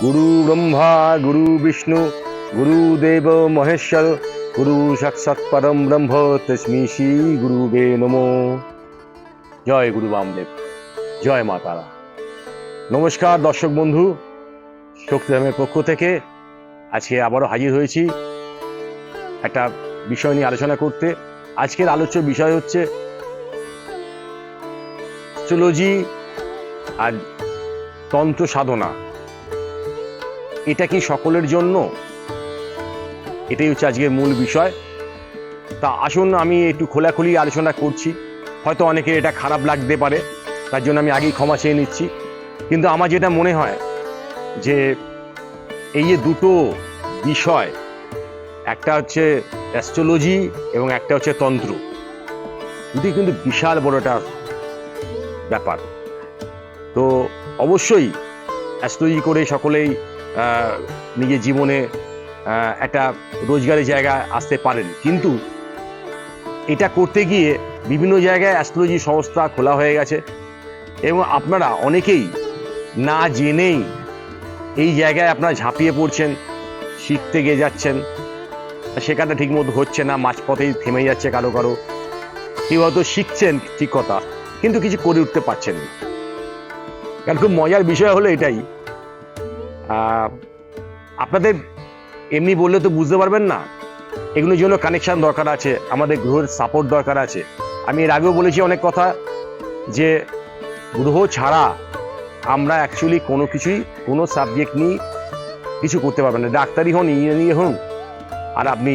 গুরু ব্রহ্মা গুরু বিষ্ণু গুরুদেব মহেশ্বর গুরু সাক্ষাৎ পরম ব্রহ্ম তস্मै শ্রী গুরুবে নমো। জয় গুরু বামদেব, জয় মা তারা। নমস্কার দর্শক বন্ধু, শক্তিধামের পক্ষ থেকে আজকে আবারও হাজির হয়েছি একটা বিষয় নিয়ে আলোচনা করতে। আজকের আলোচ্য বিষয় হচ্ছে অ্যাস্ট্রোলজি আর তন্ত্র সাধনা। এটা কি সকলের জন্য? এটাই হচ্ছে আজকের মূল বিষয়। তা আসুন আমি একটু খোলাখুলি আলোচনা করছি। হয়তো অনেকের এটা খারাপ লাগতে পারে, তার জন্য আমি আগেই ক্ষমা চেয়ে নিচ্ছি। কিন্তু আমার যেটা মনে হয় যে এই যে দুটো বিষয়, একটা হচ্ছে অ্যাস্ট্রোলজি এবং একটা হচ্ছে তন্ত্র, দুটি কিন্তু বিশাল বড় একটা ব্যাপার। তো অবশ্যই অ্যাস্ট্রোলজি করে সকলেই নিজের জীবনে একটা রোজগারের জায়গায় আসতে পারেন, কিন্তু এটা করতে গিয়ে বিভিন্ন জায়গায় অ্যাস্ট্রোলজি সংস্থা খোলা হয়ে গেছে এবং আপনারা অনেকেই না জেনেই এই জায়গায় আপনারা ঝাঁপিয়ে পড়ছেন, শিখতে গিয়ে যাচ্ছেন, শেখাটা ঠিকমতো হচ্ছে না, মাঝপথেই থেমে যাচ্ছে কারো কারো। কেউ হয়তো শিখছেন ঠিক কথা, কিন্তু কিছু করে উঠতে পারছেন না। কারণ খুব মজার বিষয় হলো এটাই, আপনাদের এমনি বললে তো বুঝতে পারবেন না, এগুলোর জন্য কানেকশন দরকার আছে, আমাদের গ্রহের সাপোর্ট দরকার আছে। আমি এর আগেও বলেছি অনেক কথা যে গ্রহ ছাড়া আমরা অ্যাকচুয়ালি কোনো কিছুই, কোনো সাবজেক্ট নিয়ে কিছু করতে পারবেন না। ডাক্তারি হন, ইঞ্জিনিয়ার হন, আর আপনি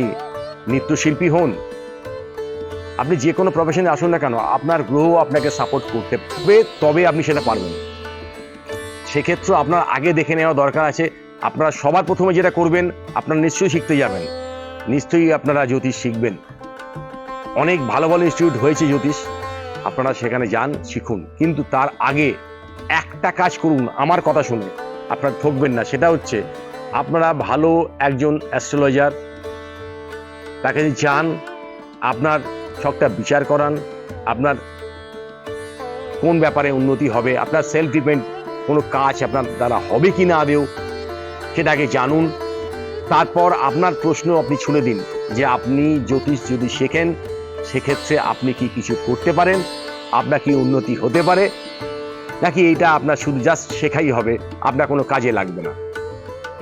নৃত্যশিল্পী হন, আপনি যে কোনো প্রফেশনে আসুন না কেন, আপনার গ্রহ আপনাকে সাপোর্ট করতে হবে, তবে আপনি সেটা পারবেন। সেক্ষেত্রে আপনার আগে দেখে নেওয়া দরকার আছে। আপনারা সবার প্রথমে যেটা করবেন, আপনারা নিশ্চয়ই শিখতে যাবেন, নিশ্চয়ই আপনারা জ্যোতিষ শিখবেন। অনেক ভালো ভালো ইনস্টিটিউট হয়েছে জ্যোতিষ, আপনারা সেখানে যান, শিখুন। কিন্তু তার আগে একটা কাজ করুন, আমার কথা শুনে আপনারা ঠকবেন না। সেটা হচ্ছে আপনারা ভালো একজন অ্যাস্ট্রোলজার, তাকে যান, আপনার সবটা বিচার করান, আপনার কোন ব্যাপারে উন্নতি হবে, আপনার সেলফ ডিপেন্ড কোনো কাজ আপনার দ্বারা হবে কি না আদেও, সেটাকে জানুন। তারপর আপনার প্রশ্ন আপনি ছুড়ে দিন যে আপনি জ্যোতিষ যদি শেখেন, সেক্ষেত্রে আপনি কি কিছু করতে পারেন, আপনার কি উন্নতি হতে পারে, নাকি এইটা আপনার শুধু জাস্ট শেখাই হবে, আপনার কোনো কাজে লাগবে না।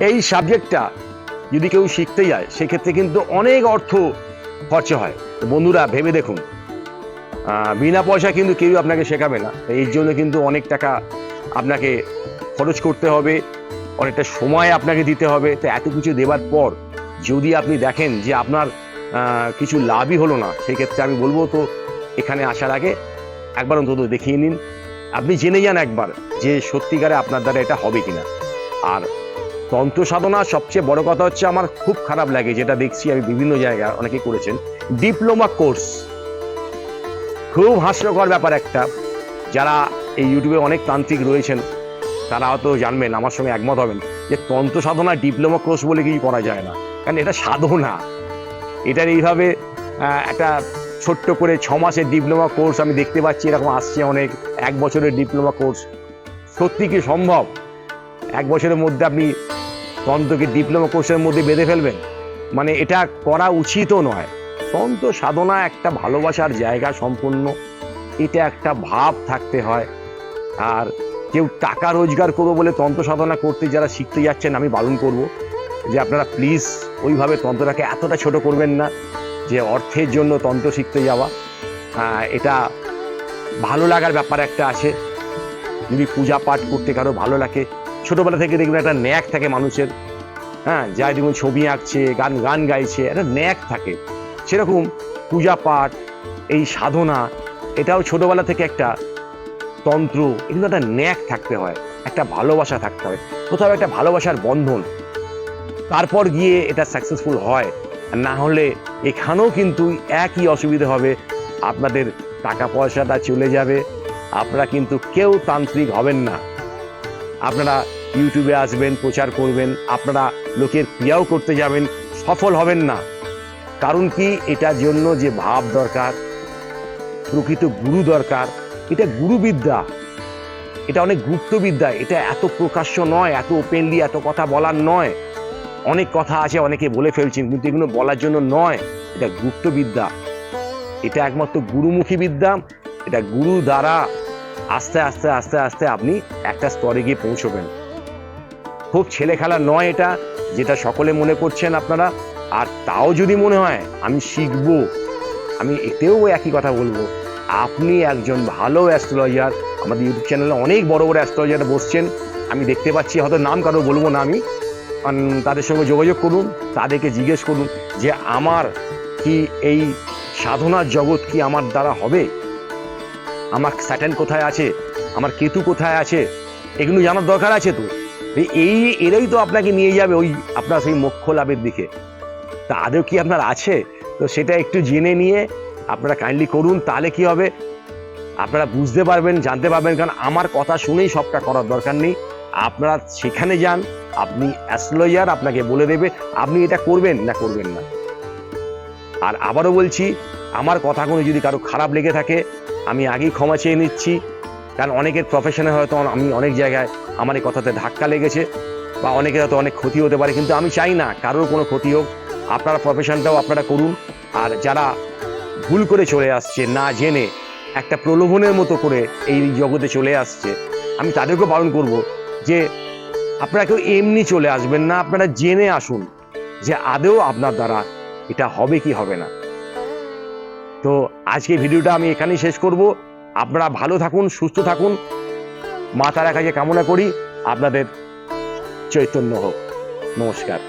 এই সাবজেক্টটা যদি কেউ শিখতে যায়, সেক্ষেত্রে কিন্তু অনেক অর্থ খরচা হয়। বন্ধুরা ভেবে দেখুন, বিনা পয়সা কিন্তু কেউ আপনাকে শেখাবে না। এর জন্য কিন্তু অনেক টাকা আপনাকে খরচ করতে হবে, অনেকটা সময় আপনাকে দিতে হবে। তো এত কিছু দেওয়ার পর যদি আপনি দেখেন যে আপনার কিছু লাভই হলো না, সেক্ষেত্রে আমি বলবো তো এখানে আসার আগে একবার অন্তত দেখিয়ে নিন, আপনি জেনে যান একবার যে সত্যিকারে আপনার দ্বারা এটা হবে কিনা। আর তন্ত্র সাধনা সবচেয়ে বড় কথা হচ্ছে, আমার খুব খারাপ লাগে যেটা দেখছি, আমি বিভিন্ন জায়গায় অনেকে করেছেন ডিপ্লোমা কোর্স। খুব হাস্যকর ব্যাপার একটা। যারা এই ইউটিউবে অনেক তান্ত্রিক রয়েছেন, তারা হয়তো জানবেন, আমার সঙ্গে একমত হবেন, যে তন্ত্র সাধনা ডিপ্লোমা কোর্স বলে কিছু করা যায় না। কারণ এটা সাধনা, এটার এইভাবে একটা ছোট্ট করে 6 মাসের ডিপ্লোমা কোর্স আমি দেখতে পাচ্ছি, এরকম আসছে অনেক। 1 বছরের ডিপ্লোমা কোর্স, সত্যি কি সম্ভব 1 বছরের মধ্যে আপনি তন্ত্রকে ডিপ্লোমা কোর্সের মধ্যে বেঁধে ফেলবেন? মানে এটা করা উচিতও নয়। তন্ত্র সাধনা একটা ভালোবাসার জায়গা সম্পূর্ণ, এটা একটা ভাব থাকতে হয়। আর কেউ টাকা রোজগার করবো বলে তন্ত্র সাধনা করতে যারা শিখতে যাচ্ছেন, আমি বারণ করব যে আপনারা প্লিজ ওইভাবে তন্ত্রটাকে এতটা ছোট করবেন না যে অর্থের জন্য তন্ত্র শিখতে যাওয়া। এটা ভালো লাগার ব্যাপার একটা আছে। যদি পূজা পাঠ করতে কারো ভালো লাগে, ছোটবেলা থেকে দেখবেন একটা ন্যাক থাকে মানুষের, যাই দেখুন ছবি আঁকছে, গান গাইছে, একটা ন্যাক থাকে। সেরকম পূজা পাঠ, এই সাধনা, এটাও ছোটবেলা থেকে একটা তন্ত্র, এগুলো একটা ন্যাক থাকতে হয়, একটা ভালোবাসা থাকতে হয়, কোথাও একটা ভালোবাসার বন্ধন, তারপর গিয়ে এটা সাকসেসফুল হয়। না হলে এখানেও কিন্তু একই অসুবিধা হবে, আপনাদের টাকা পয়সাটা চলে যাবে, আপনারা কিন্তু কেউ তান্ত্রিক হবেন না। আপনারা ইউটিউবে আসবেন, প্রচার করবেন, আপনারা লোকের ক্রিয়াও করতে যাবেন, সফল হবেন না। কারণ কি, এটার জন্য যে ভাব দরকার, প্রকৃত গুরু দরকার, এটা গুরুবিদ্যা। এটা অনেক গুপ্তবিদ্যা, এটা এত প্রকাশ্য নয়, এত ওপেনলি এত কথা বলার নয়। অনেক কথা আছে, অনেকে বলে ফেলছেন, কিন্তু এগুলো বলার জন্য নয়। এটা গুপ্তবিদ্যা, এটা একমাত্র গুরুমুখী বিদ্যা। এটা গুরু দ্বারা আস্তে আস্তে আস্তে আস্তে আপনি একটা স্তরে গিয়ে পৌঁছবেন। খুব ছেলে খেলা নয় এটা, যেটা সকলে মনে করছেন আপনারা। আর তাও যদি মনে হয় আমি শিখবো, আমি এতেও একই কথা বলবো, আপনি একজন ভালো অ্যাস্ট্রোলজার, আমাদের ইউটিউব চ্যানেলে অনেক বড় বড় অ্যাস্ট্রোলজার বসছেন, আমি দেখতে পাচ্ছি, হয়তো নাম কারো বলবো না আমি, তাদের সঙ্গে যোগাযোগ করুন, তাদেরকে জিজ্ঞেস করুন যে আমার কি এই সাধনার জগৎ কি আমার দ্বারা হবে, আমার স্যাটার্ন কোথায় আছে, আমার কেতু কোথায় আছে, এগুলো জানার দরকার আছে। তো এরাই তো আপনাকে নিয়ে যাবে ওই আপনার সেই মোক্ষ লাভের দিকে। তা আদৌ কি আপনার আছে? তো সেটা একটু জেনে নিয়ে আপনারা কাইন্ডলি করুন, তাহলে কি হবে আপনারা বুঝতে পারবেন, জানতে পারবেন। কারণ আমার কথা শুনেই সবটা করার দরকার নেই, আপনারা সেখানে যান, আপনি অ্যাস্ট্রোলজার আপনাকে বলে দেবে আপনি এটা করবেন না করবেন না। আর আবারও বলছি, আমার কথাগুলো যদি কারো খারাপ লেগে থাকে আমি আগেই ক্ষমা চেয়ে নিচ্ছি, কারণ অনেকের প্রফেশনে হয়তো আমি অনেক জায়গায় আমার এই কথাতে ধাক্কা লেগেছে, বা অনেকের হয়তো অনেক ক্ষতি হতে পারে, কিন্তু আমি চাই না কারোর কোনো ক্ষতি হোক। আপনারা প্রফেশনটাও আপনারা করুন। আর যারা ভুল করে চলে আসছে, না জেনে একটা প্রলোভনের মতো করে এই জগতে চলে আসছে, আমি তাদেরকেও বারণ করব যে আপনারা কেউ এমনি চলে আসবেন না, আপনারা জেনে আসুন যে আদৌ আপনার দ্বারা এটা হবে কি হবে না। তো আজকে ভিডিওটা আমি এখানেই শেষ করব। আপনারা ভালো থাকুন, সুস্থ থাকুন, মা তারার কাছে কামনা করি আপনাদের চৈতন্য হোক। নমস্কার।